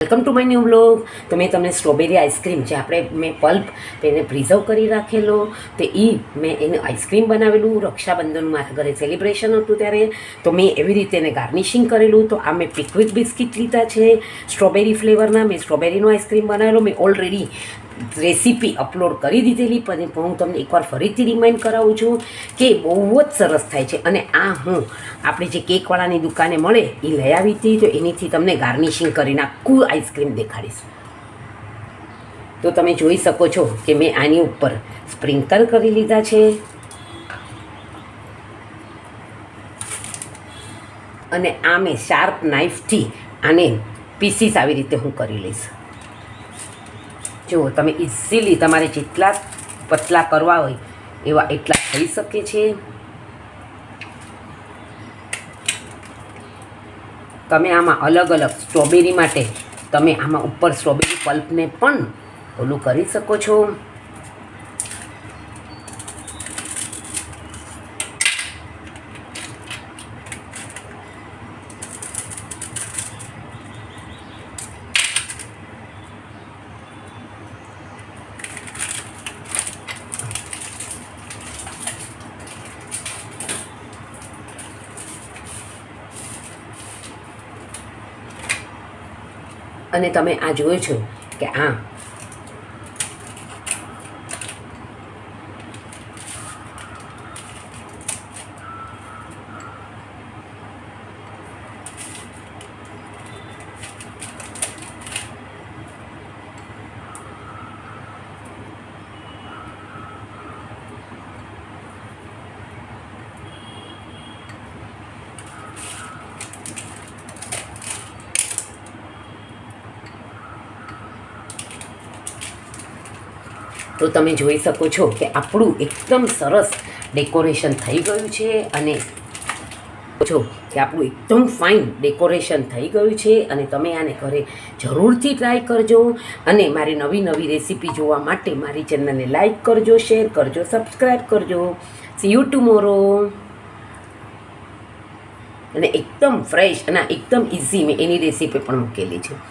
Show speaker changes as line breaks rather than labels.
Welcome to my new blog. તો મેં તમને સ્ટ્રોબેરી આઈસ્ક્રીમ જે મેં પલ્પ એને પ્રિઝર્વ કરી રાખેલો તો મેં એને આઈસ્ક્રીમ બનાવેલું. રક્ષાબંધન મારા ઘરે સેલિબ્રેશન હતું ત્યારે તો મેં એવી રીતે એને ગાર્નિશિંગ કરેલું. તો આ મેં પિકવિક બિસ્કિટ લીધા છે સ્ટ્રોબેરી ફ્લેવરના. મેં સ્ટ્રોબેરીનો આઈસ્ક્રીમ બનાવેલો. મેં ઓલરેડી રેસીપી અપલોડ કરી દીધેલી, પણ હું તમને એકવાર ફરીથી રિમાઇન્ડ કરાવું છું કે બહુ જ સરસ થાય છે. અને આ હું આપણે જે કેકવાળાની દુકાને મળે એ લઈ આવી હતી, તો એનીથી તમને ગાર્નિશિંગ કરીને આખું આઈસ્ક્રીમ દેખાડીશ. તો તમે જોઈ શકો છો કે મેં આની ઉપર સ્પ્રિંકલ કરી લીધા છે અને આ મેં શાર્પ નાઇફથી આને પીસીસ આવી રીતે હું કરી લઈશ. જુઓ, તમે ઇઝીલી તમારે જેટલા પતલા કરવા હોય એવા એટલા થઈ શકે છે. તમે આમાં અલગ અલગ સ્ટ્રોબેરી માટે તમે આમાં ઉપર સ્ટ્રોબેરી પલ્પને પણ ઓલું કરી શકો છો. અને તમે આ જોયો છો કે આ તો તમે જોઈ શકો છો કે આપણું એકદમ સરસ ડેકોરેશન થઈ ગયું છે. અને છો કે આપણું એકદમ ફાઇન ડેકોરેશન થઈ ગયું છે. અને તમે આને ઘરે જરૂરથી ટ્રાય કરજો. અને મારી નવી નવી રેસીપી જોવા માટે મારી ચેનલને લાઈક કરજો, શેર કરજો, સબસ્ક્રાઈબ કરજો. C you tomorrow. અને એકદમ ફ્રેશ અને એકદમ ઇઝી મેં એની રેસીપી પણ મૂકેલી છે.